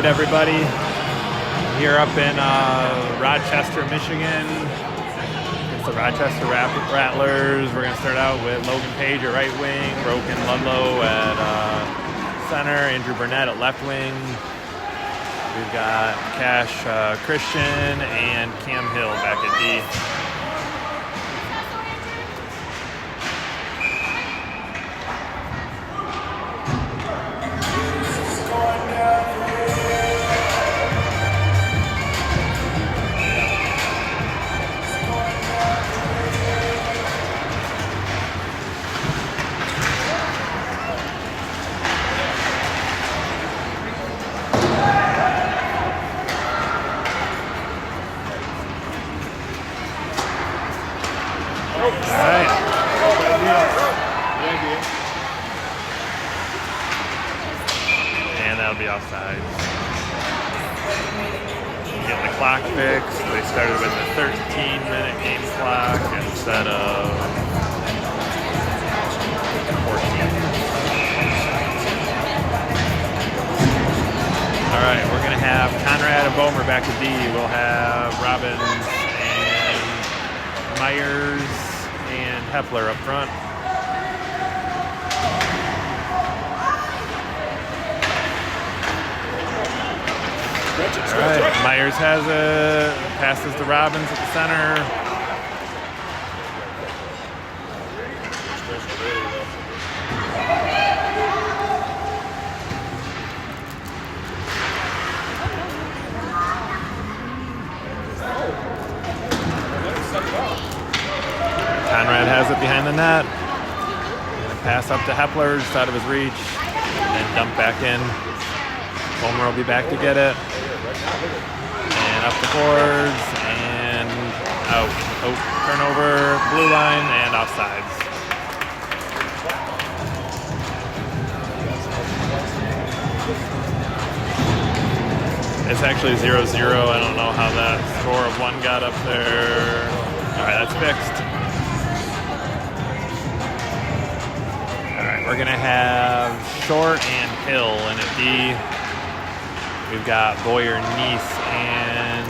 night, everybody. Here up in Rochester, Michigan. It's the Rochester Rattlers. We're going to start out with Logan Page at right wing, Roken Ludlow at center, Andrew Burnett at left wing. We've got Cash Christian and Cam Hill back at D. Be offside. Getting the clock fixed. They started with a 13-minute game clock instead of 14. All right, we're going to have Conrad and Bomer back to D. We'll have Robbins and Myers and Hepler up front. All right, Myers has it, passes to Robbins at the center. Conrad has it behind the net. Pass up to Hepler, just out of his reach, and dump back in. Homer will be back to get it. And up the boards and out. Oh, turnover, blue line, and offsides. It's actually 0-0. I don't know how that score of 1 got up there. All right, that's fixed. All right, we're going to have Short and Hill in a D. We've got Boyer, Neese, and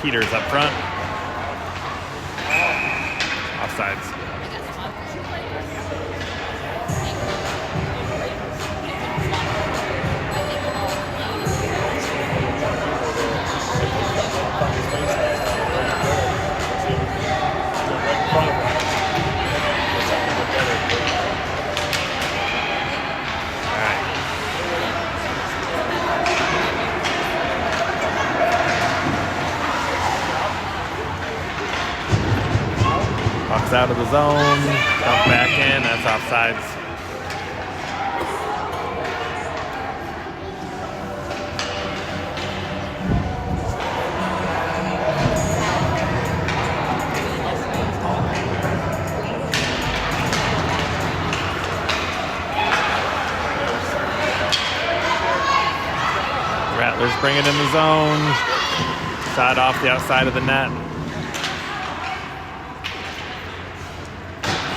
Peters up front. Offsides. Puck's out of the zone, dump back in, that's offsides. Rattlers bring it in the zone, shot off the outside of the net.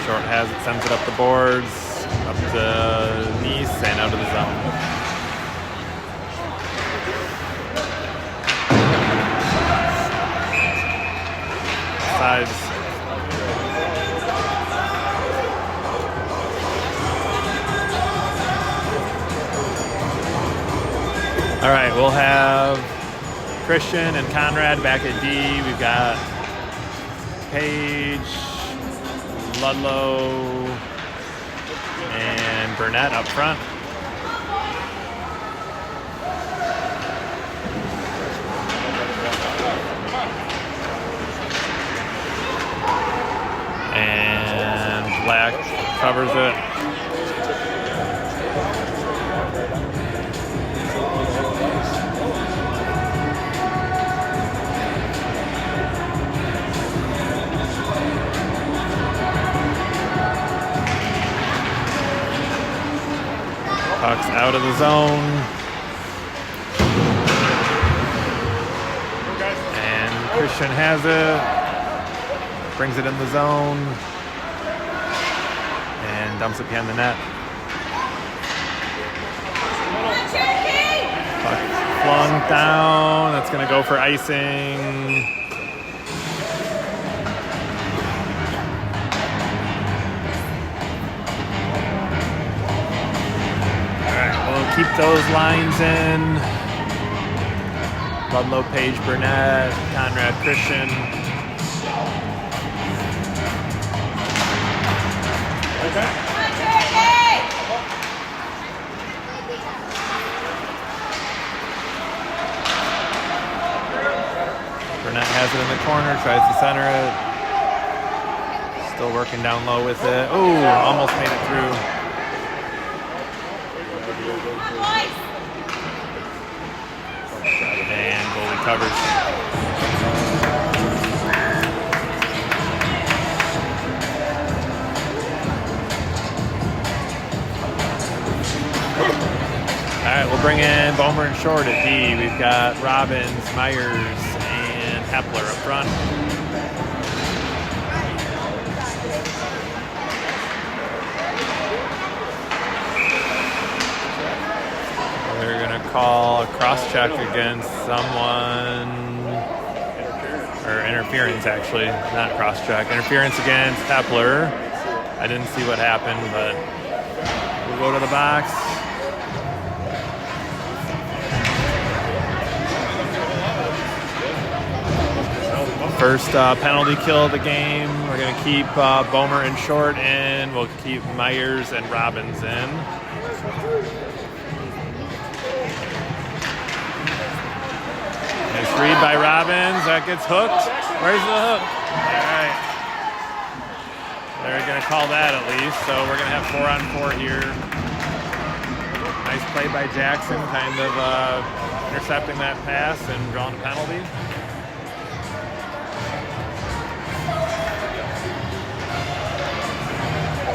Short has it, sends it up the boards, up to Neese, and out of the zone. Sides. All right, we'll have Christian and Conrad back at D. We've got Page, Ludlow, and Burnett up front. And Black covers it. Puck's out of the zone. And Christian has it. Brings it in the zone. And dumps it behind the net. Flung down. That's going to go for icing. All right, we'll keep those lines in. Ludlow, Page, Burnett, Conrad, Christian. Okay. Burnett has it in the corner, tries to center it. Still working down low with it. Ooh, almost made it through. And goalie covers. All right, we'll bring in Bomer and Short at D. We've got Robbins, Myers, and Hepler up front. They're going to call a cross-check against someone, or interference actually, not cross-check. Interference against Hepler. I didn't see what happened, but we'll go to the box. First penalty kill of the game. We're going to keep Bomer and Short in. We'll keep Myers and Robbins in. Nice read by Robbins. That gets hooked. Where's the hook? All right. They're going to call that at least. So we're going to have 4-on-4 here. Nice play by Jackson, kind of intercepting that pass and drawing a penalty.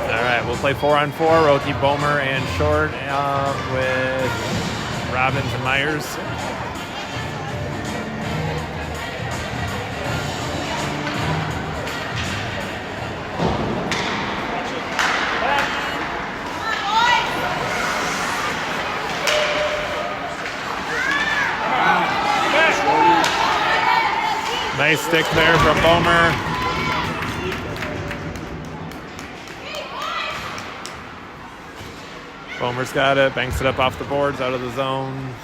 All right, we'll play 4-on-4. We'll keep Bomer and Short with Robbins and Myers. Nice stick there from Bomer. Bomer's got it, banks it up off the boards, out of the zone.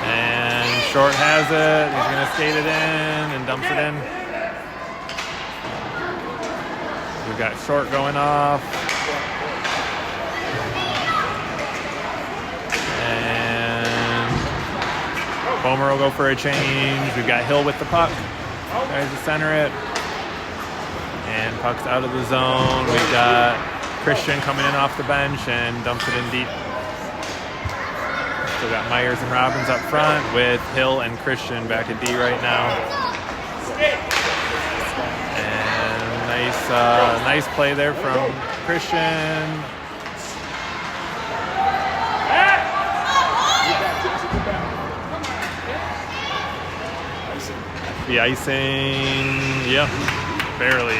And Short has it. He's going to skate it in and dumps it in. We've got Short going off. And Bomer will go for a change. We've got Hill with the puck. Tries to center it. And puck's out of the zone. We've got Christian coming in off the bench and dumps it in deep. Still got Myers and Robbins up front with Hill and Christian back at D right now. And nice play there from Christian. The icing, yep, barely.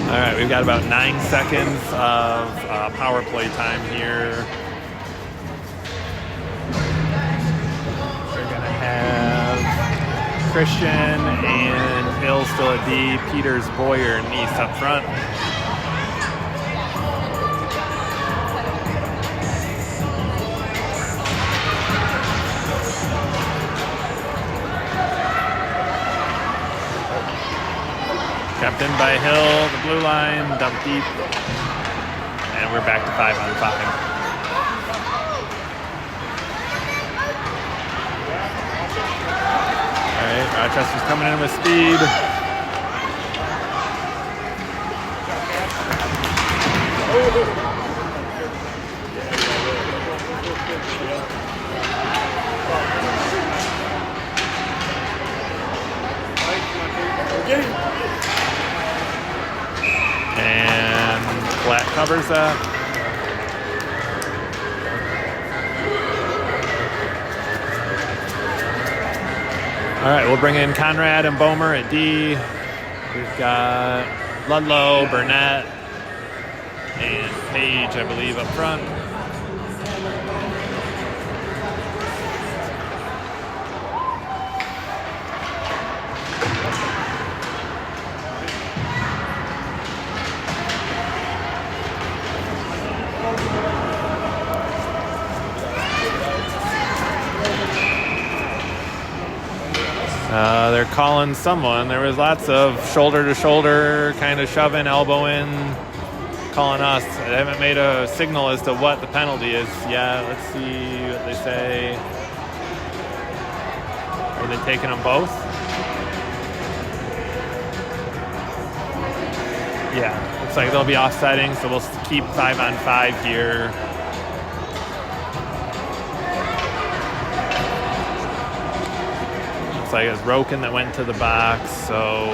All right, we've got about 9 seconds of power play time here. We're gonna have Christian and Hill still at D, Peters, Boyer, and Neese up front. Kept in by Hill, the blue line, dumped deep, and we're back to 5-on-5. All right, Rochester's coming in with speed. And Flat covers that. All right, we'll bring in Conrad and Bomer at D. We've got Ludlow, Burnett, and Page, I believe, up front. They're calling someone. There was lots of shoulder-to-shoulder kind of shoving, elbowing, calling us. They haven't made a signal as to what the penalty is yet. Let's see what they say. Are they taking them both? Yeah, looks like they'll be offsetting, so we'll keep 5-on-5 here. Looks like it's Roken that went to the box, so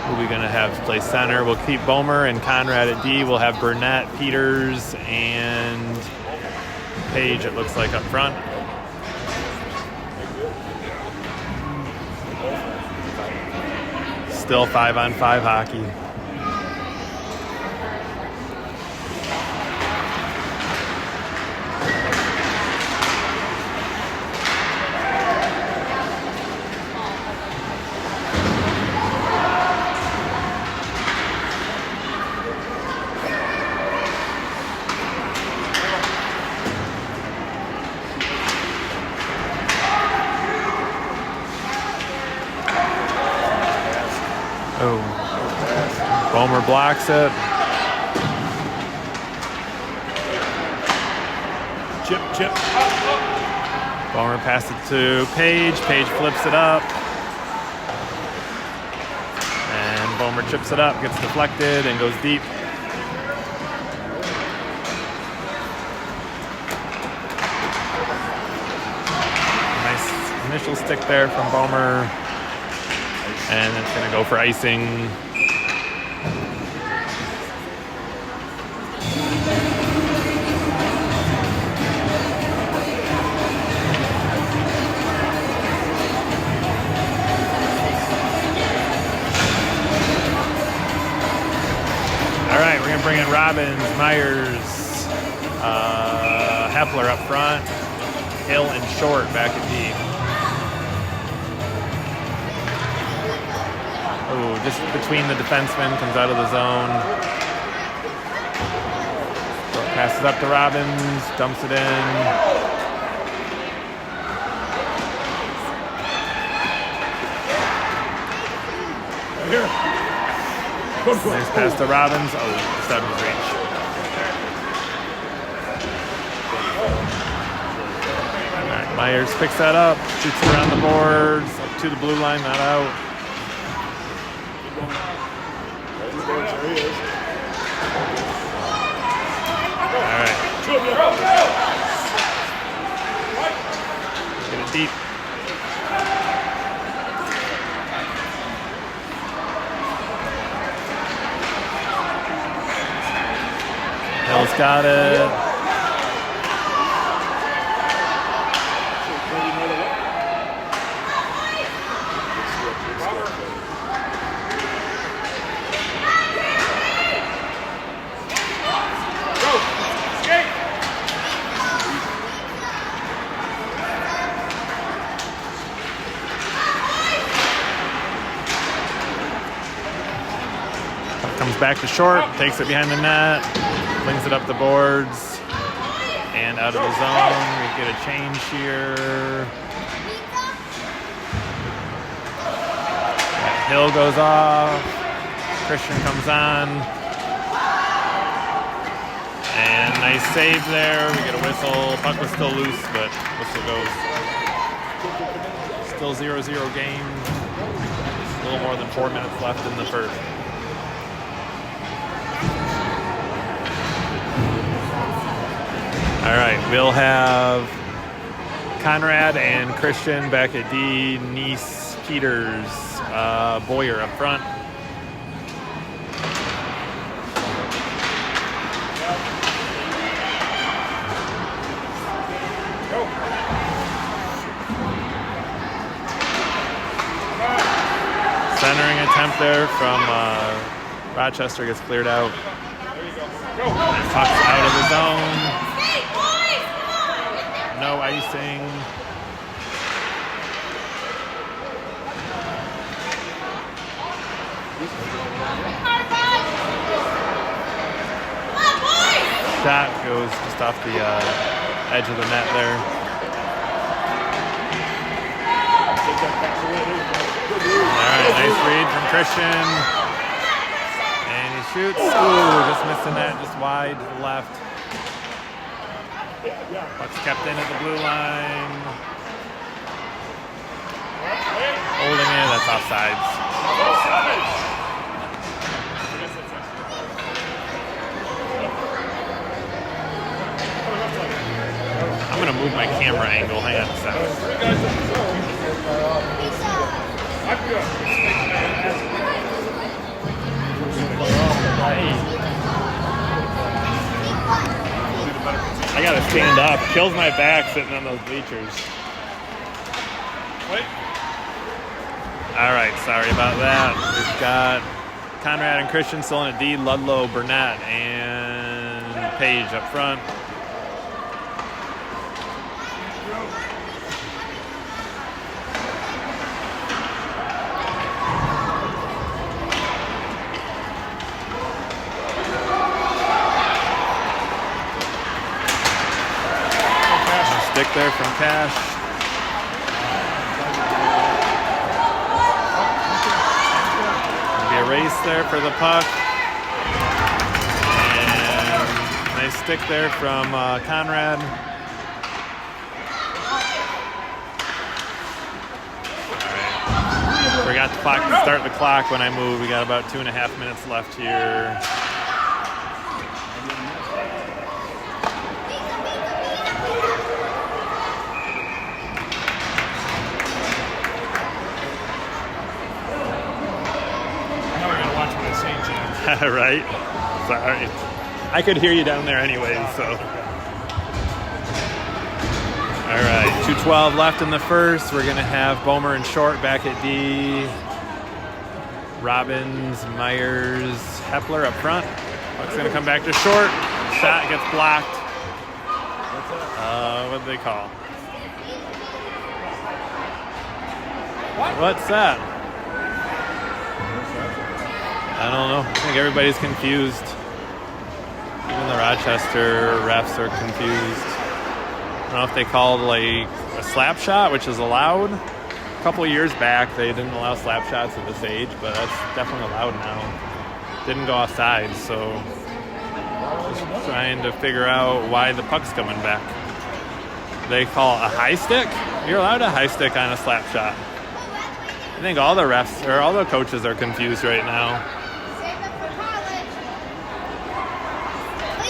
who are we going to have play center? We'll keep Bomer and Conrad at D. We'll have Burnett, Peters, and Page, it looks like, up front. Still 5-on-5 hockey. Bomer blocks it. Chip. Bomer passes it to Page. Page flips it up. And Bomer chips it up, gets deflected, and goes deep. Nice initial stick there from Bomer. And it's going to go for icing. All right, we're going to bring in Robbins, Myers, Hepler up front, Hill and Short back at D. Oh, just between the defensemen, comes out of the zone. Passes up to Robbins, dumps it in. Nice pass to Robbins. Oh, just out of his reach. All right, Myers picks that up, shoots it around the boards, up to the blue line, not out. All right. Get it deep. Hill's got it. Comes back to Short, takes it behind the net, flings it up the boards, and out of the zone. We get a change here. Hill goes off. Christian comes on. And nice save there. We get a whistle. Puck was still loose, but whistle goes. Still 0-0 game. A little more than 4 minutes left in the first. All right, we'll have Conrad and Christian back at D, Neese, Peters, Boyer up front. Centering attempt there from Rochester gets cleared out. Puck's out of the zone. No icing. Shot goes just off the edge of the net there. Alright, nice read from Christian. And he shoots. Ooh, just missed the net, just wide to the left. Puck's kept in at the blue line. Holding it, that's offsides. I'm gonna move my camera angle. Hang on a second. I gotta stand up. Kills my back sitting on those bleachers. All right, sorry about that. We've got Conrad and Christian still in a D. Ludlow, Burnett, and Page up front. Stick there from Cash. There'll be a race there for the puck. And nice stick there from Conrad. All right. Forgot to start the clock when I moved. We got about 2.5 minutes left here. Right? Sorry. I could hear you down there anyways, so. All right, 2:12 left in the first. We're going to have Bomer and Short back at D. Robbins, Myers, Hepler up front. Puck's going to come back to Short. Shot gets blocked. What do they call? What's that? I don't know. I think everybody's confused. Even the Rochester refs are confused. I don't know if they called like a slap shot, which is allowed. A couple of years back, they didn't allow slap shots at this age, but that's definitely allowed now. Didn't go offside, so just trying to figure out why the puck's coming back. They call a high stick? You're allowed a high stick on a slap shot. I think all the refs or all the coaches are confused right now.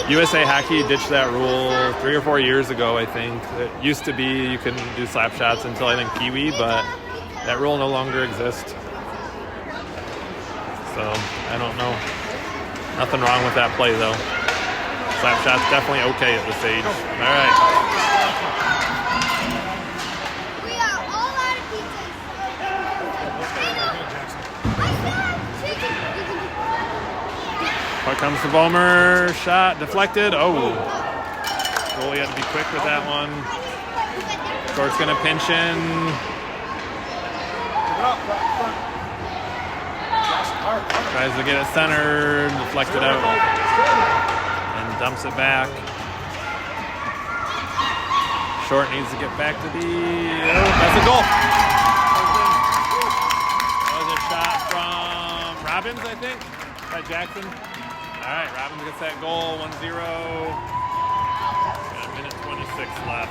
USA Hockey ditched that rule 3 or 4 years ago, I think. It used to be you couldn't do slap shots until I think Pee Wee, but that rule no longer exists. So, I don't know. Nothing wrong with that play, though. Slap shot's definitely okay at this age. All right. Puck comes to Bomer, shot, deflected. Oh, goalie had to be quick with that one. Short's gonna pinch in. Tries to get it centered, deflected out, and dumps it back. Short needs to get back to the, that's a goal. That was a shot from Robbins, I think, by Jackson. All right, Robbins gets that goal, 1-0. Got a minute 26 left.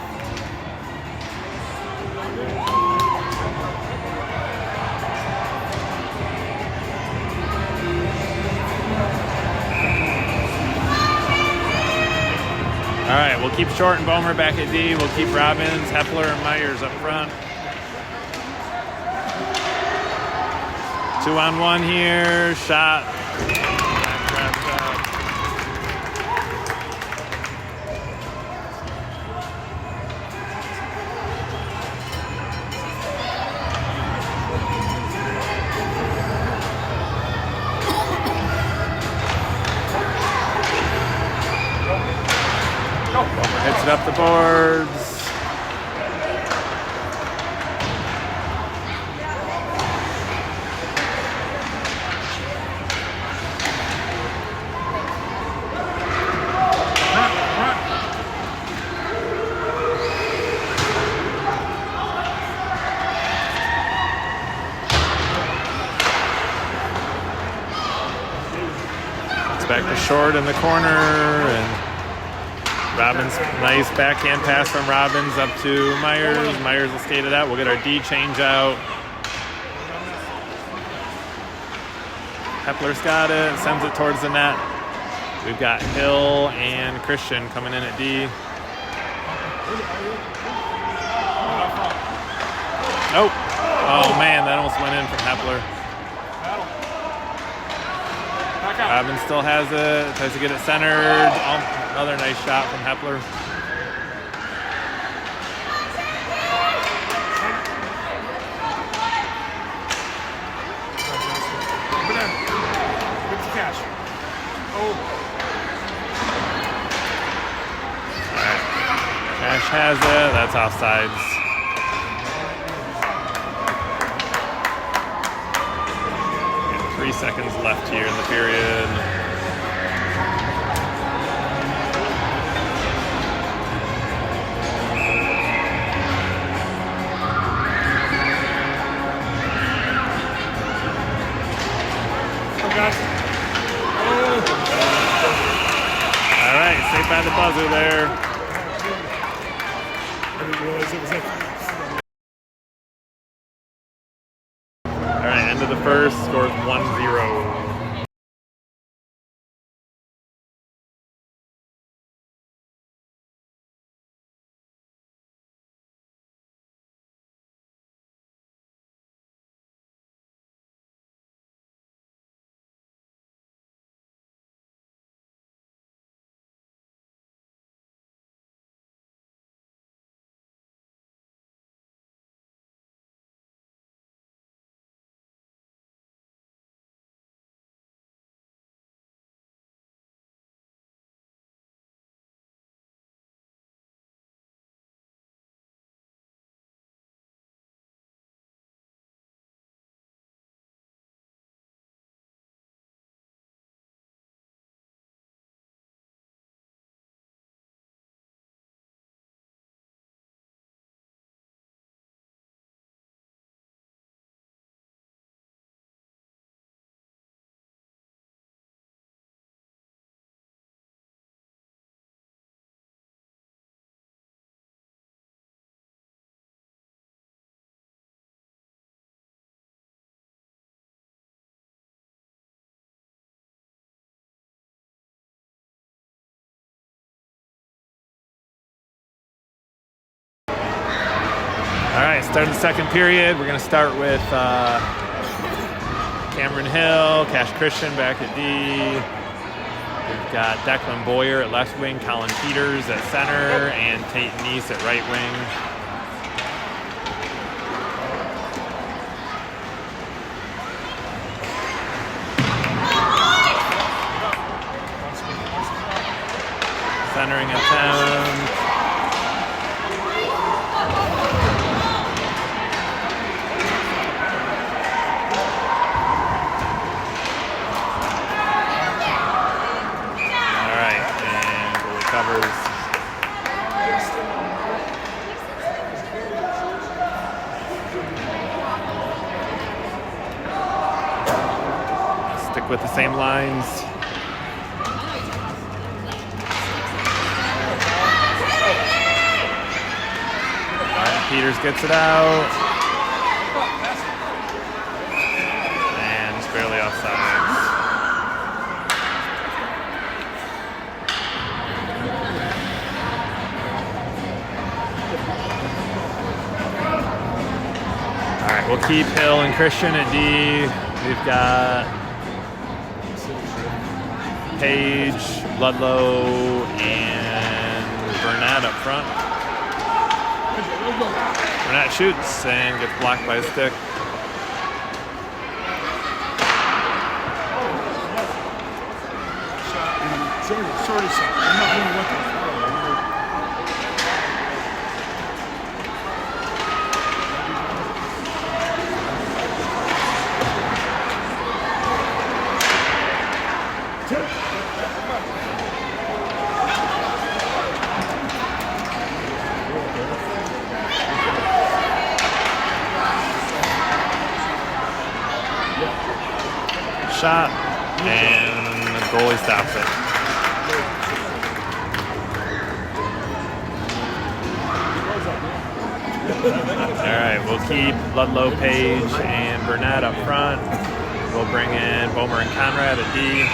All right, we'll keep Short and Bomer back at D. We'll keep Robbins, Hepler, and Myers up front. 2-on-1 here, shot. Hits it up the boards. Back to short in the corner, and Robbins, nice backhand pass from Robbins up to Myers. Myers will skate it out. We'll get our D change out. Hepler's got it, sends it towards the net. We've got Hill and Christian coming in at D. Nope. Oh man, that almost went in from Hepler. Robbins still has it, tries to get it centered. Another nice shot from Hepler. Cash has it, that's offsides. 3 seconds left here in the period. All right, saved by the buzzer there. I didn't realize it was like. All right, end of the first, scores 1-0. All right, start of the second period. We're going to start with Cameron Hill, Cash Christian back at D. We've got Declan Boyer at left wing, Colin Peters at center, and Tate Neese at right wing. Centering attempt. Stick with the same lines. Peters gets it out. And it's barely offside. All right, we'll keep Hill and Christian at D. We've got Page, Ludlow, and Burnett up front. Burnett shoots and gets blocked by a stick. Sorry, I'm not doing what shot, and the goalie stops it. All right, we'll keep Ludlow, Page, and Burnett up front. We'll bring in Bomer and Conrad at D.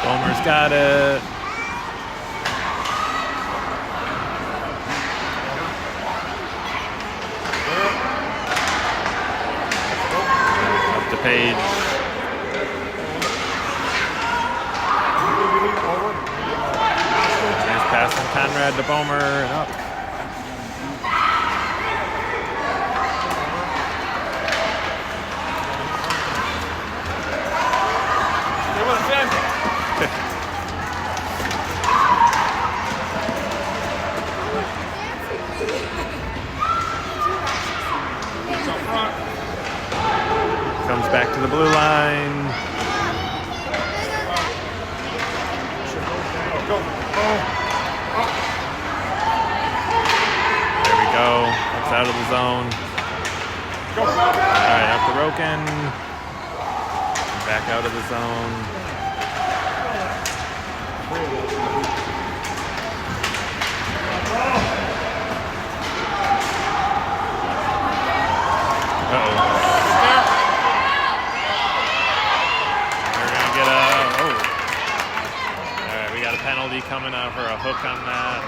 Bomer's got it. Up to Page. Nice pass from Conrad to Bomer and up. Comes back to the blue line. There we go. It's out of the zone. All right, up to Roken. Back out of the zone. Uh-oh. Penalty coming out for a hook on that.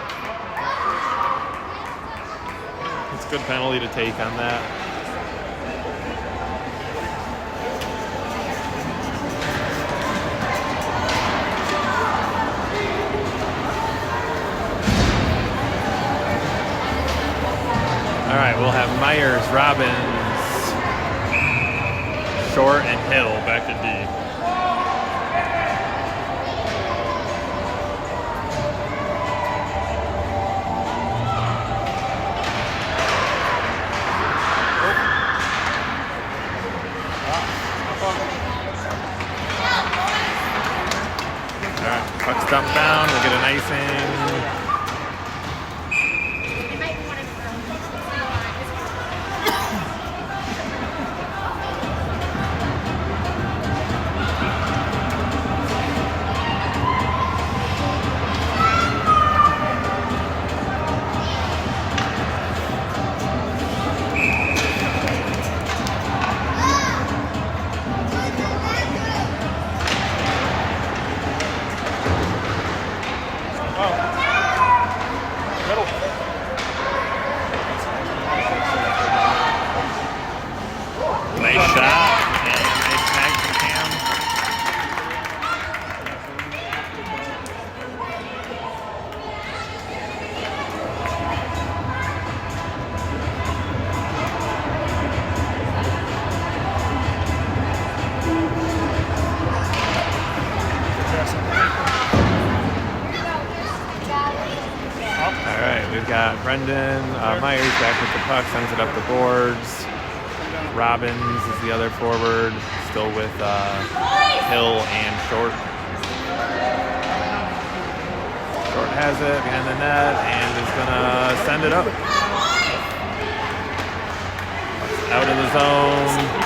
It's a good penalty to take on that. All right, we'll have Myers, Robbins, Short, and Hill back to D. Puck's dumped down, we'll get an icing. Brendan Myers back with the puck, sends it up the boards. Robbins is the other forward, still with Hill and Short. Short has it behind the net and is gonna send it up. Out of the zone.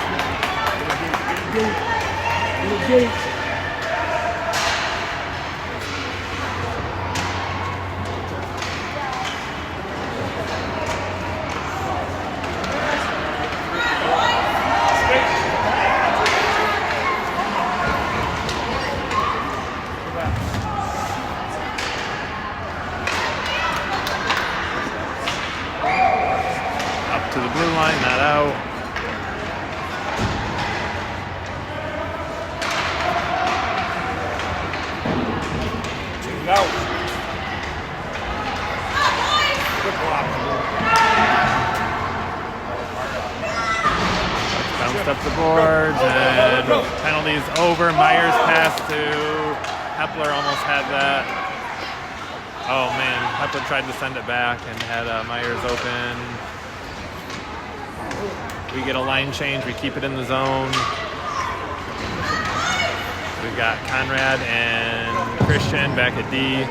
To the blue line, not out. Bounced up the boards and penalties over. Myers pass to Hepler, almost had that. Oh man, Hepler tried to send it back and had Myers open. We get a line change, we keep it in the zone. We've got Conrad and Christian back at D.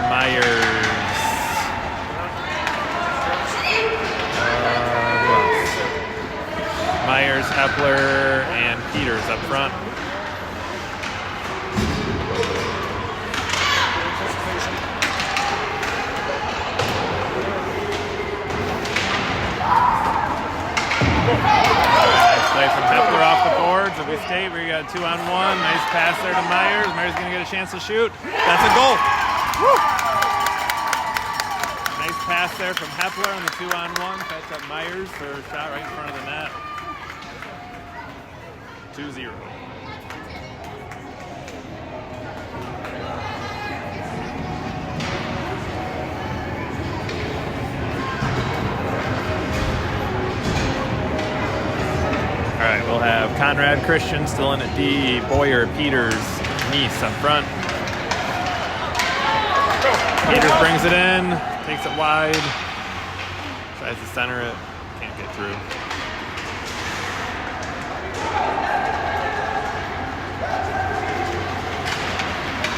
Myers. Who else? Myers, Hepler, and Peters up front. Nice play from Hepler off the boards. If we skate, we got 2-on-1. Nice pass there to Myers. Myers going to get a chance to shoot. That's a goal. Woo! Nice pass there from Hepler on the 2-on-1. Catch up Myers for a shot right in front of the net. 2-0. All right, we'll have Conrad, Christian still in at D, Boyer, Peters, Neese up front. Peters brings it in, takes it wide, tries to center it, can't get through.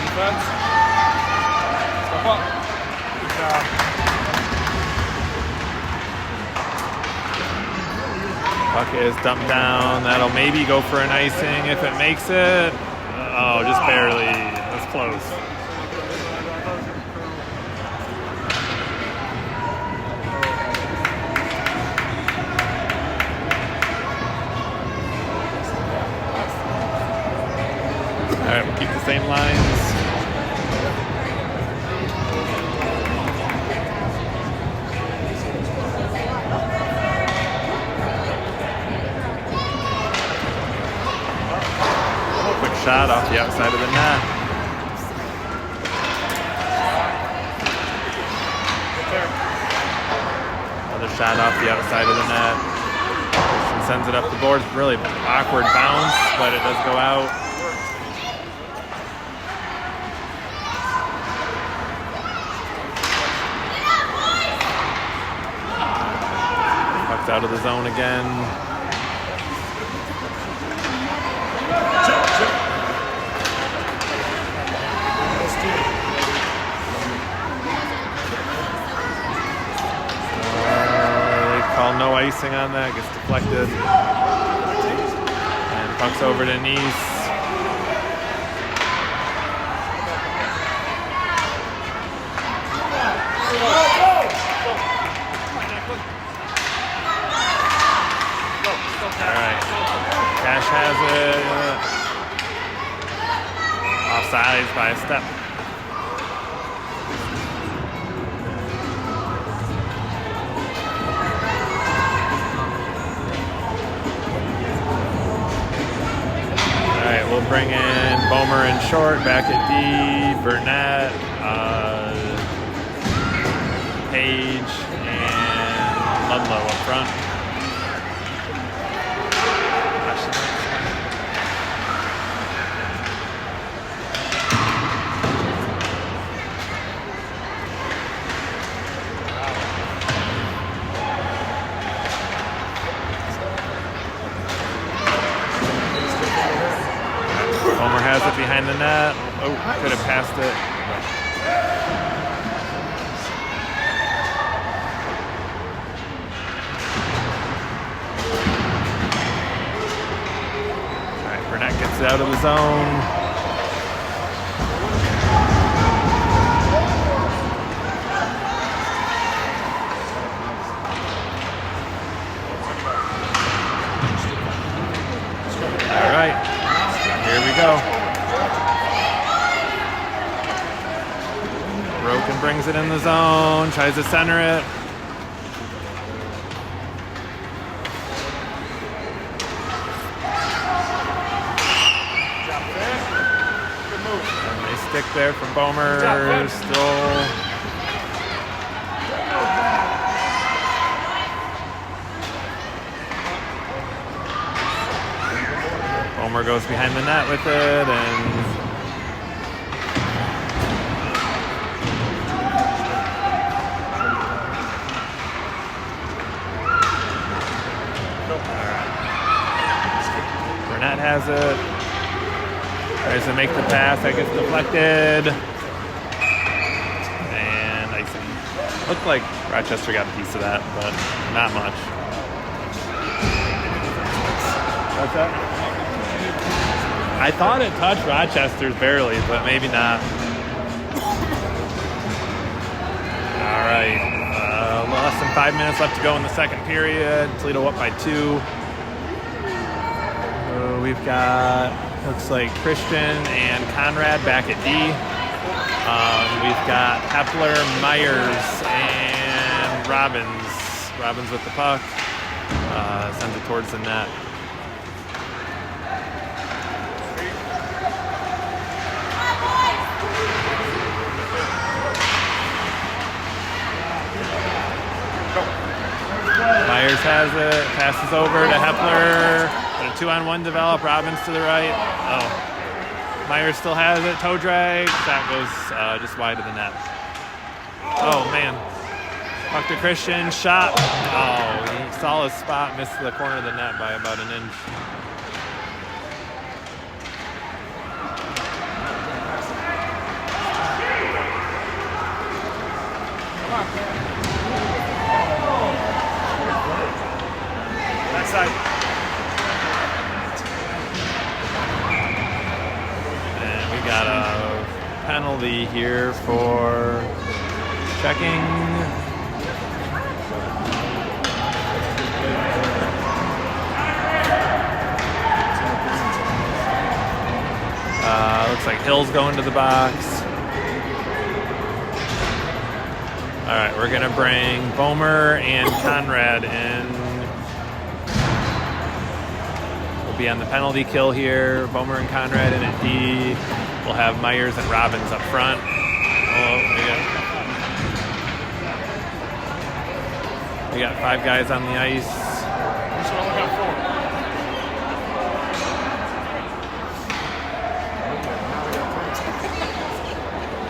Defense. Step up. Good job. Puck is dumped down. That'll maybe go for an icing if it makes it. Oh, just barely. That's close. All right, we'll keep the same lines. Shot off the outside of the net. Another shot off the outside of the net. Christian sends it up the boards. Really awkward bounce, but it does go out. Puck's out of the zone again. No icing on that, gets deflected. And pucks over to Neese. Alright. Cash has it. Offsides by a step. We'll bring in Bomer and Short back at D, Burnett, Page, and Ludlow up front. Has it behind the net. Oh, could have passed it. All right, Burnett gets it out of the zone. All right, here we go. Broken brings it in the zone, tries to center it. And they stick there from Bomer, still. Bomer goes behind the net with it, and Burnett has it. Tries to make the pass. That gets deflected. And icing. Looked like Rochester got a piece of that, but not much. What's that? I thought it touched Rochester's barely, but maybe not. All right. Less than 5 minutes left to go in the second period. Toledo up by 2. We've got, looks like Christian and Conrad back at D. We've got Hepler, Myers, and Robbins. Robbins with the puck. Sends it towards the net. Myers has it, passes over to Hepler. A 2-on-1 develop, Robbins to the right. Oh, Myers still has it, toe drag. That goes just wide of the net. Oh, man. Puck to Christian, shot. Oh, he saw his spot, missed the corner of the net by about an inch. Backside. Got a penalty here for checking. Looks like Hill's going to the box. All right, we're gonna bring Bomer and Conrad in. We'll be on the penalty kill here. Bomer and Conrad in at D. We'll have Myers and Robbins up front. Oh, we got 5 guys on the ice.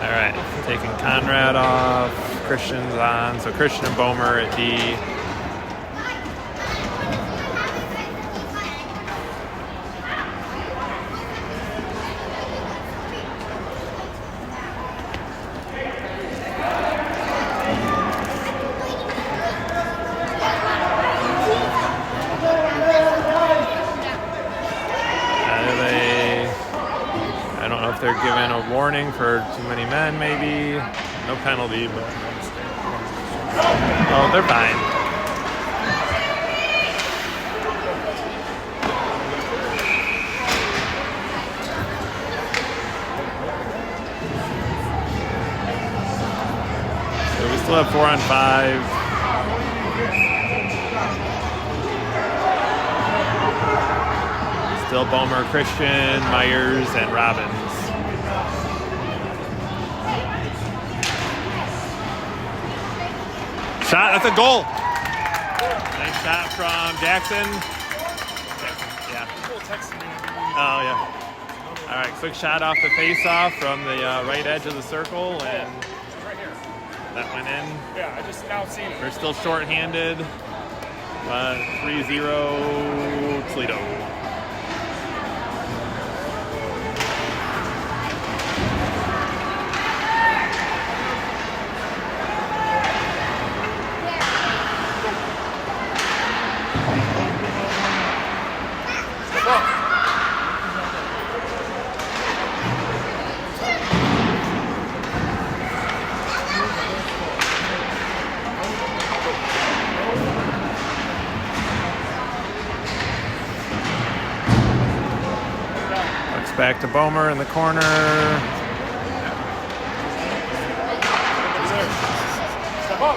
All right, taking Conrad off. Christian's on, so Christian and Bomer at D. They're given a warning for too many men, maybe. No penalty, but... Oh, they're fine. So we still have 4-on-5. Still Bomer, Christian, Myers, and Robbins. Shot, that's a goal. Nice shot from Jackson. Yeah. Oh, yeah. All right, quick shot off the face-off from the right edge of the circle, and that went in. Yeah, I just now seen it. We're still short-handed, but 3-0 Toledo. Back to Bomer in the corner. Step up.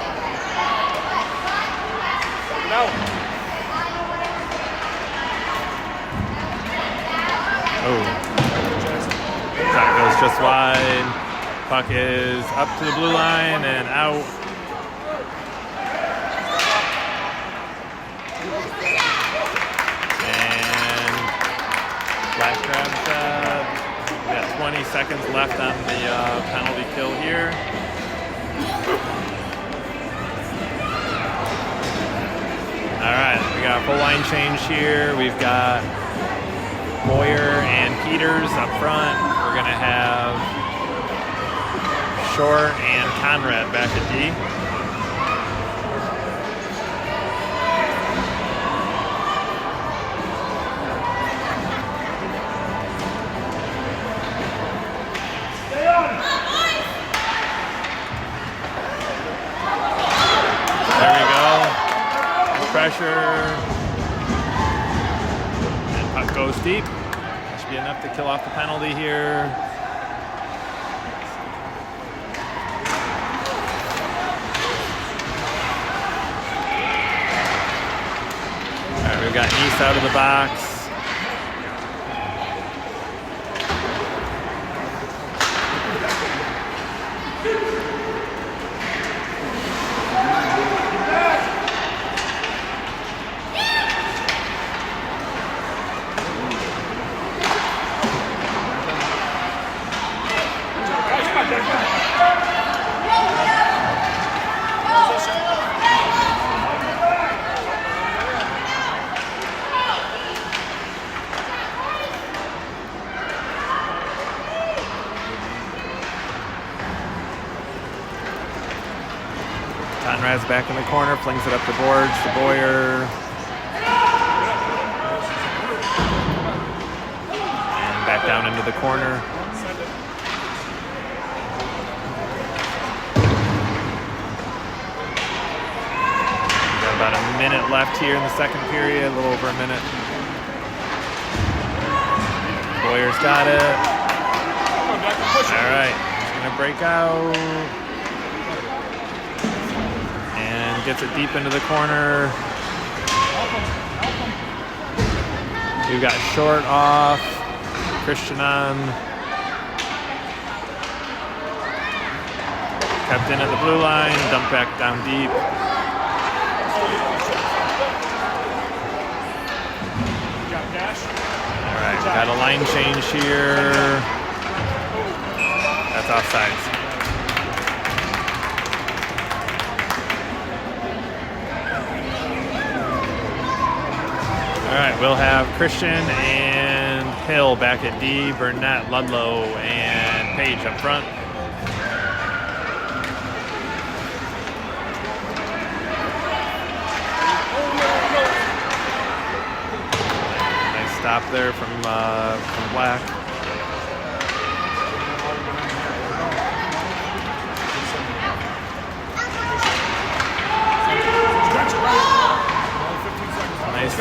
No. Oh. That goes just wide. Puck is up to the blue line and out. 20 seconds left on the penalty kill here. All right, we got a full line change here. We've got Boyer and Peters up front. We're gonna have Short and Conrad back at D. There we go. Pressure. And puck goes deep. That should be enough to kill off the penalty here. All right, we've got East out of the box. Conrad's back in the corner, flings it up the boards to Boyer. And back down into the corner. We've got about a minute left here in the second period, a little over a minute. Boyer's got it. All right, he's gonna break out. Gets it deep into the corner. We've got Short off, Christian on. Kept in at the blue line, dumped back down deep. All right, got a line change here. That's offsides. All right, we'll have Christian and Hill back at D, Burnett, Ludlow, and Page up front. Nice stop there from Black. Nice.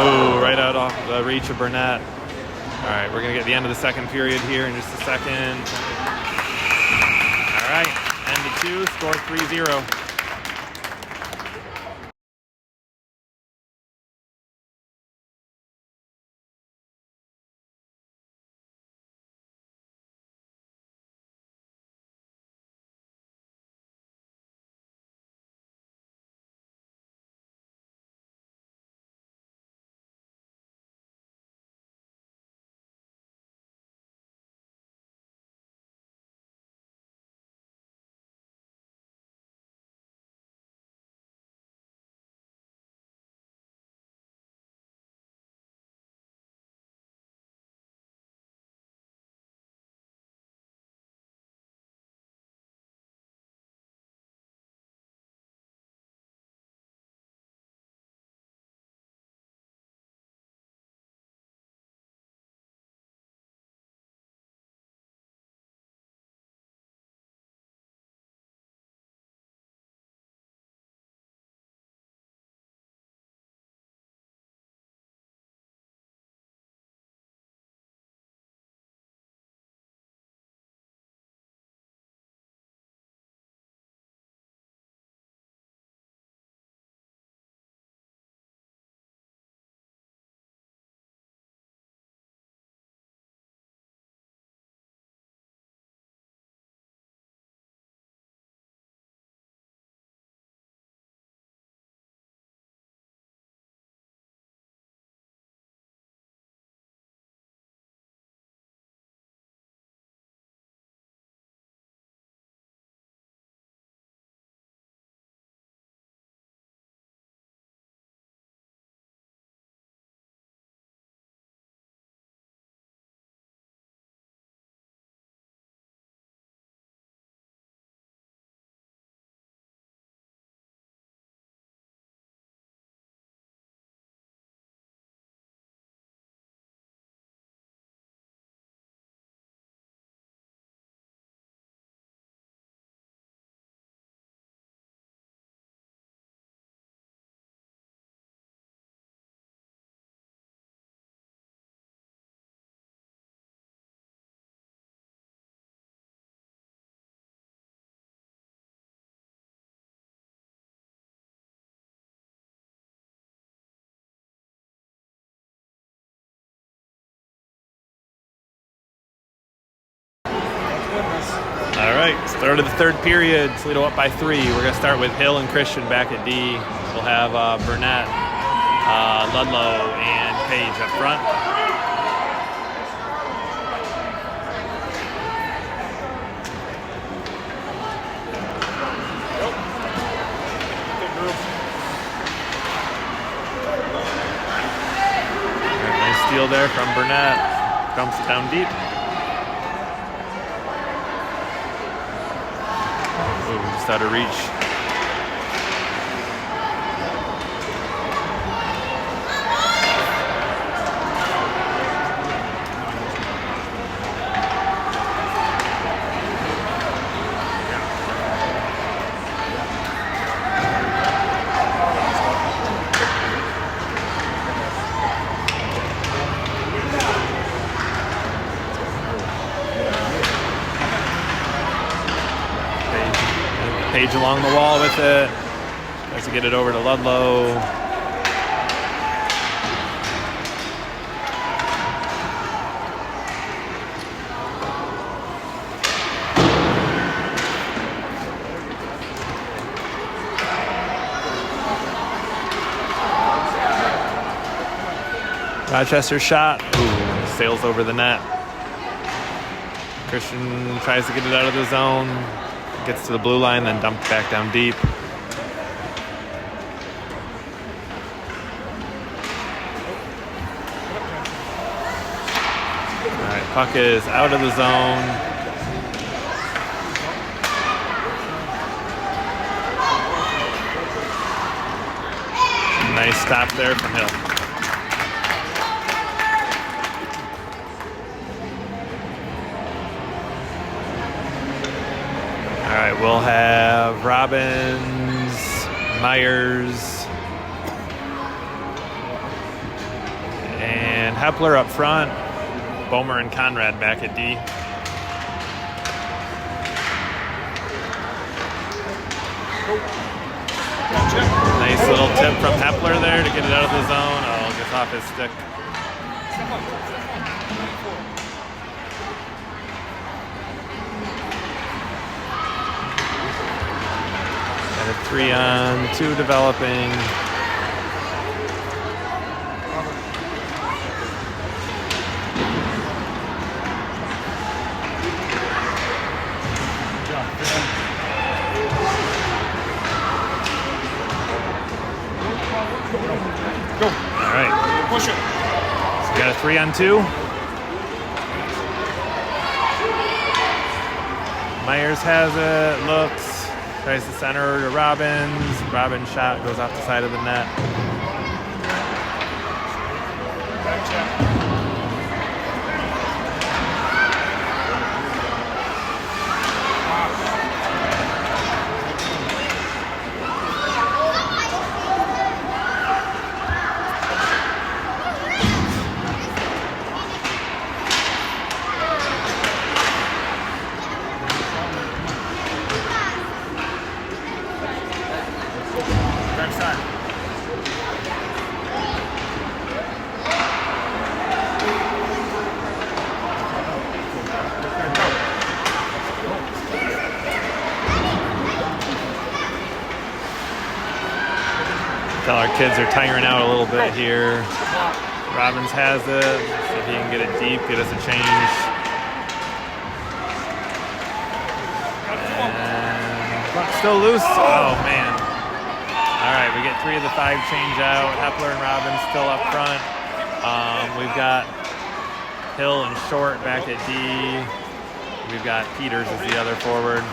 Oh, right out off the reach of Burnett. All right, we're going to get the end of the second period here in just a second. All right, end of 2, score 3-0. right, start of the third period. Toledo up by 3. We're going to start with Hill and Christian back at D. We'll have Burnett, Ludlow, and Page up front. Nice steal there from Burnett. Dumps it down deep. Just out of reach. Page along the wall with it. Tries to get it over to Ludlow. Rochester shot. Ooh, sails over the net. Christian tries to get it out of the zone. Gets to the blue line, then dumped back down deep. All right, puck is out of the zone. Nice stop there from Hill. All right, we'll have Robbins, Myers, and Hepler up front. Bomer and Conrad back at D. Nice little tip from Hepler there to get it out of the zone. Oh, gets off his stick. A 3-on-2 developing. Go. All right. Push it. So we got a 3-on-2. Myers has it, looks. Tries to center to Robbins. Robbins' shot goes off the side of the net. Our kids are tiring out a little bit here. Robbins has it. See if he can get it deep, get us a change. And still loose. Oh, man. All right, we get 3 of the 5 change out. Hepler and Robbins still up front. We've got Hill and Short back at D. We've got Peters as the other forward.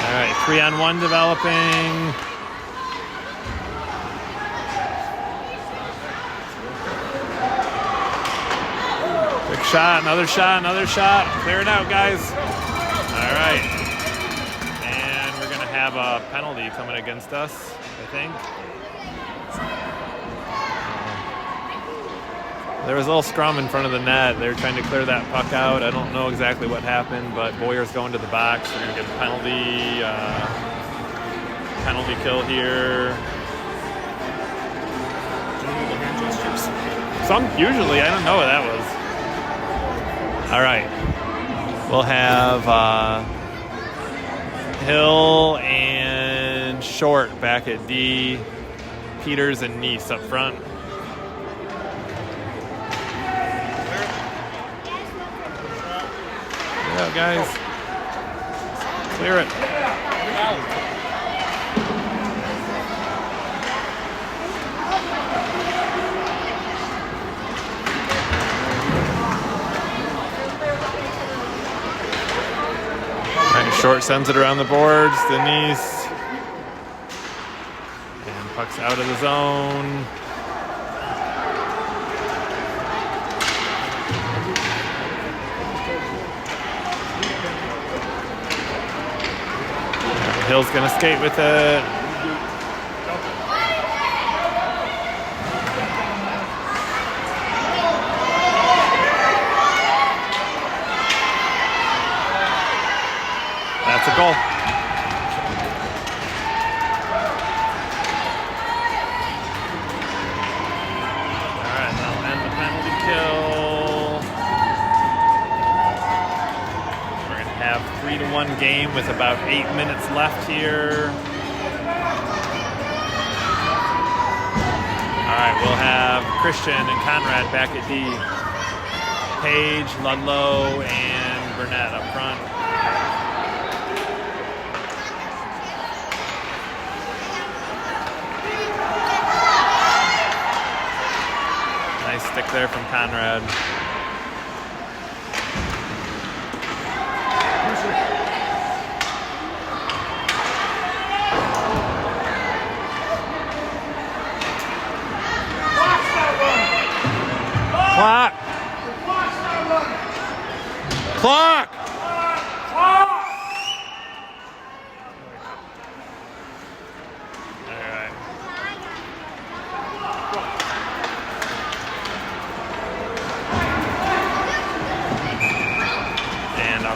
All right, 3-on-1 developing. Quick shot, another shot, another shot. Clear it out, guys. All right. And we're going to have a penalty coming against us, I think. There was a little scrum in front of the net. They were trying to clear that puck out. I don't know exactly what happened, but Boyer's going to the box. They're going to get a penalty kill here. Usually, I don't know what that was. All right. We'll have Hill and Short back at D. Peters and Neese up front. Yeah, guys. Clear it. Short sends it around the boards. Denise. And puck's out of the zone. Hill's going to skate with it. That's a goal. All right, that'll end the penalty kill. We're going to have 3-1 game with about 8 minutes left here. All right, we'll have Christian and Conrad back at D. Page, Ludlow, and Burnett up front. Nice stick there from Conrad. Clock! Clock!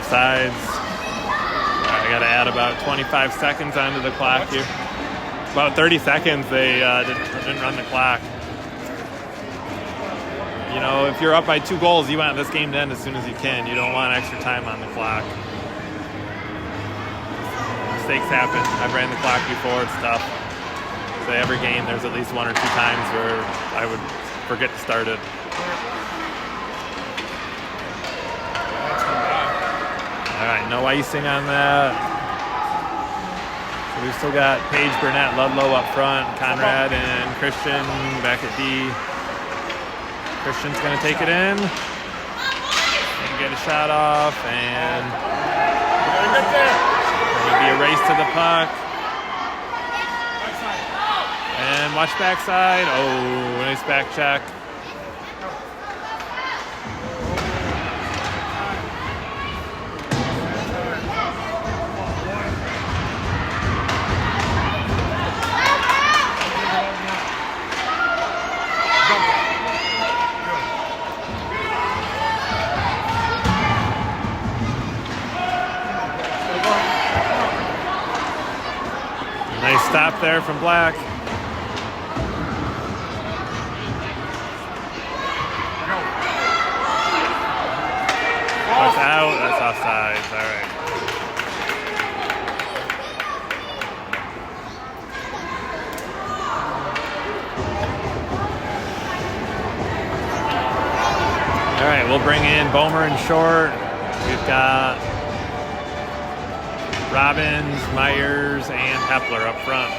Sides. I got to add about 25 seconds onto the clock here. About 30 seconds they didn't run the clock. You know, if you're up by 2 goals, you want this game to end as soon as you can. You don't want extra time on the clock. Mistakes happen. I've ran the clock before. It's tough. So every game there's at least 1 or 2 times where I would forget to start it. All right, no icing on that. So we've still got Page, Burnett, Ludlow up front, Conrad and Christian back at D. Christian's going to take it in and get a shot off, and it'll be a race to the puck. And watch backside. Oh, nice back check. Nice stop there from Black. That's out. That's offside. All right. All right, we'll bring in Bomer and Short. We've got Robbins, Myers, and Hepler up front.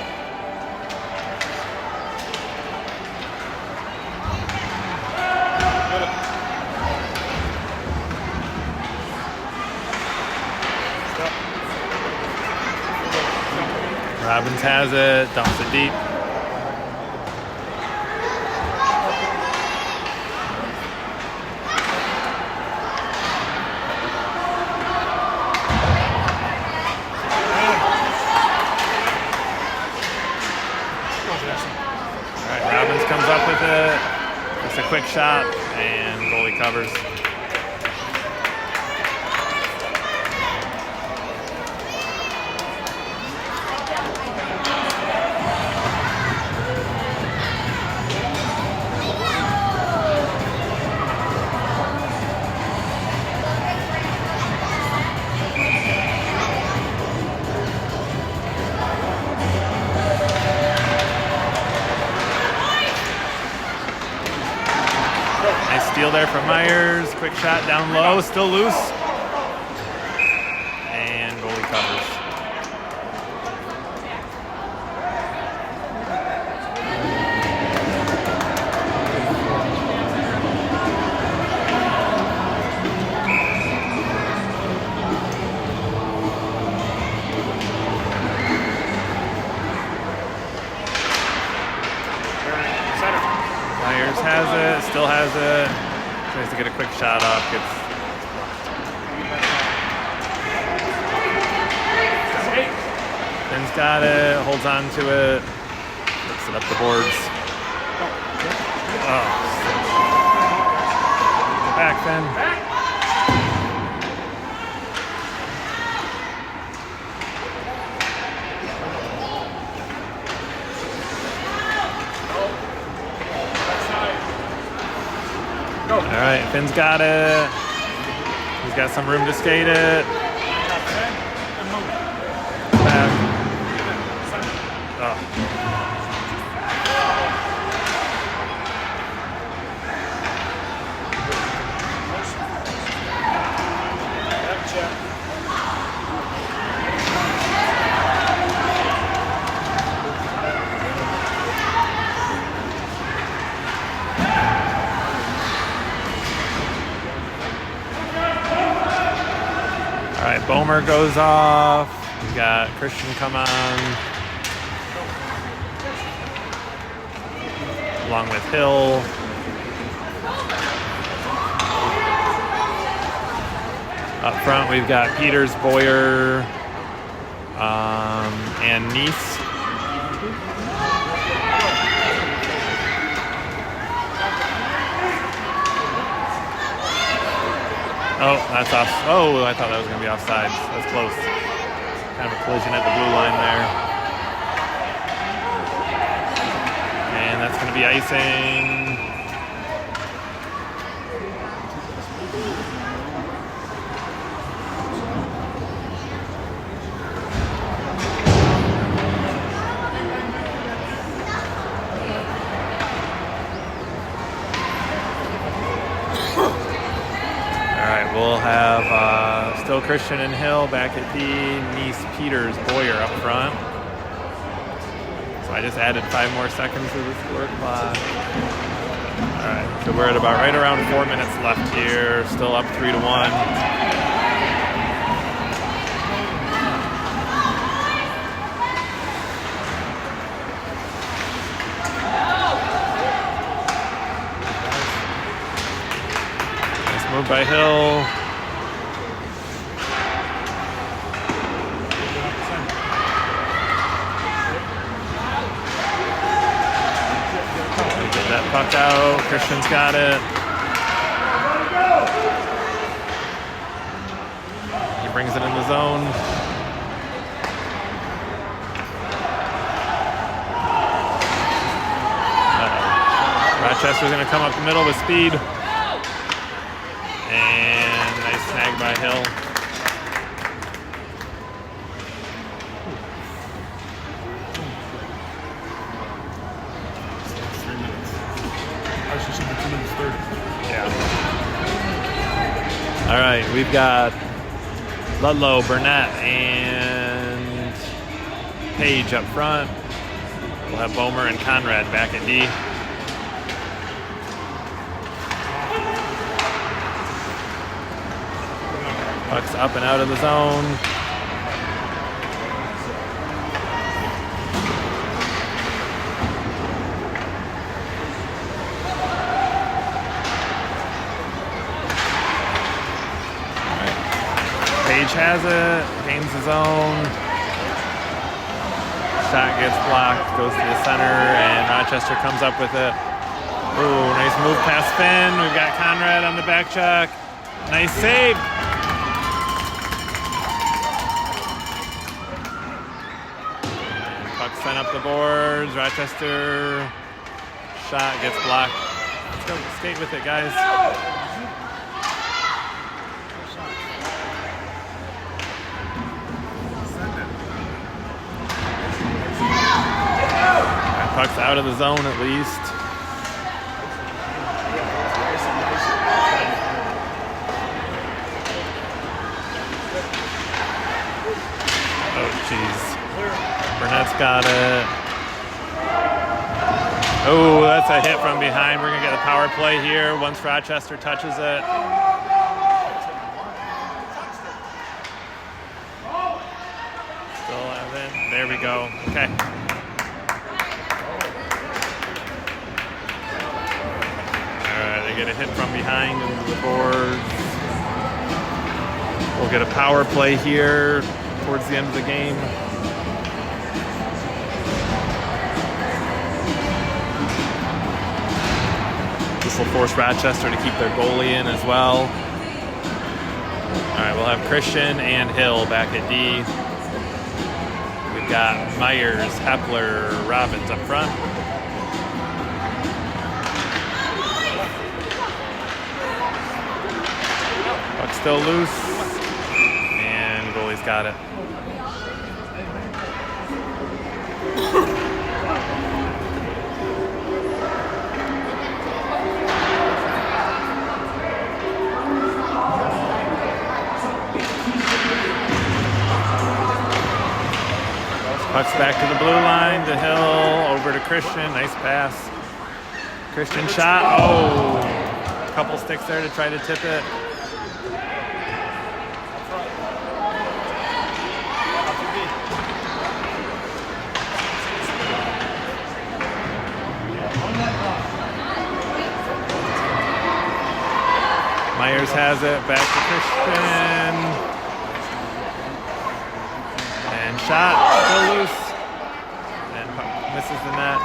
Robbins has it, dumps it deep. quick shot, and goalie covers. Steal there from Myers. Quick shot down low, still loose. And goalie covers. Myers has it, still has it. Tries to get a quick shot off. Finn's got it, holds on to it, looks it up the boards. Oh. Back, Finn. All right, Finn's got it. He's got some room to skate it. Back. Oh. All right, Bomer goes off. We got Christian come on. Along with Hill. Up front, we've got Peters, Boyer, and Neese. Oh, that's off. Oh, I thought that was going to be offside. That's close. Kind of a collision at the blue line there. And that's going to be icing. We'll have still Christian and Hill back at D, Neese, Peters, Boyer up front. So I just added 5 more seconds to the score clock. All right, so we're at about right around 4 minutes left here, still up 3-1. Move by Hill. Get that puck out. Christian's got it. He brings it in the zone. Rochester's going to come up the middle with speed. And nice snag by Hill. Yeah. All right, we've got Ludlow, Burnett, and Page up front. We'll have Bomer and Conrad back at D. Puck's up and out of the zone. All right. Page has it, gains his own. Shot gets blocked, goes to the center, and Rochester comes up with it. Ooh, nice move past Finn. We've got Conrad on the back check. Nice save. And puck sent up the boards. Rochester shot gets blocked. Let's go skate with it, guys. Puck's out of the zone at least. Oh, jeez. Burnett's got it. Oh, that's a hit from behind. We're going to get a power play here once Rochester touches it. Still have it. There we go. Okay. Get a hit from behind into the boards. We'll get a power play here towards the end of the game. This will force Rochester to keep their goalie in as well. All right, we'll have Christian and Hill back at D. We've got Myers, Hepler, Robbins up front. Puck's still loose, and goalie's got it. Puck's back to the blue line, to Hill, over to Christian, nice pass. Christian shot, oh, a couple sticks there to try to tip it. Myers has it, back to Christian. And shot, still loose. And misses the net.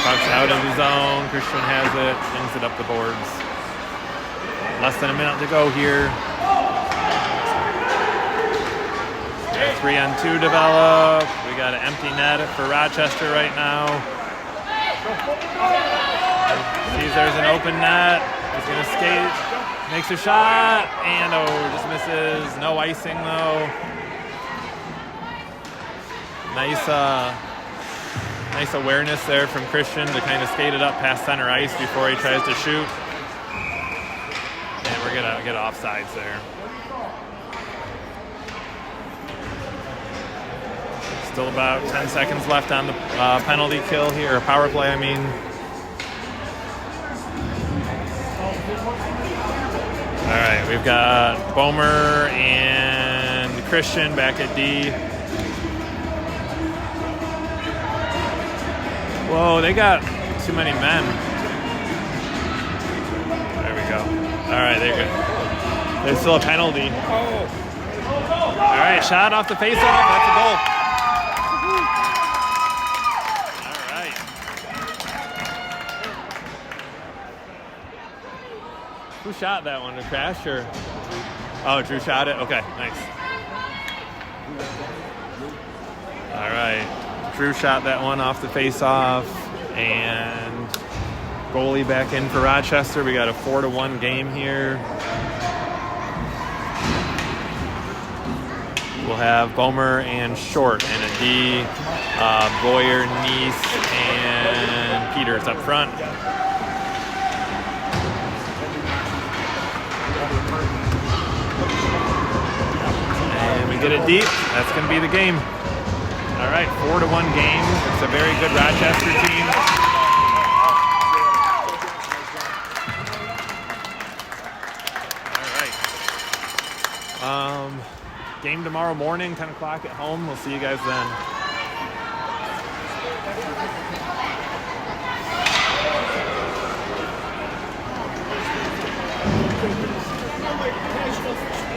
Puck's out of the zone, Christian has it, swings it up the boards. Less than a minute to go here. 3-on-2 develop. We got an empty net for Rochester right now. Sees there's an open net. He's gonna skate. Makes a shot, and oh, just misses. No icing though. Nice awareness there from Christian to kind of skate it up past center ice before he tries to shoot. And we're gonna get offsides there. Still about 10 seconds left on the penalty kill here, or power play, I mean. All right, we've got Bomer and Christian back at D. Whoa, they got too many men. There we go. All right, they're good. There's still a penalty. All right, shot off the faceoff. That's a goal. Who shot that one? A crash or? Oh, Drew shot it? Okay, nice. All right. Drew shot that one off the face-off. And goalie back in for Rochester. We got a 4-1 game here. We'll have Bomer and Short and a D. Boyer, Neese, and Peters up front. And we get it deep. That's going to be the game. All right, 4-1 game. It's a very good Rochester team. All right. Game tomorrow morning, 10 o'clock at home. We'll see you guys then.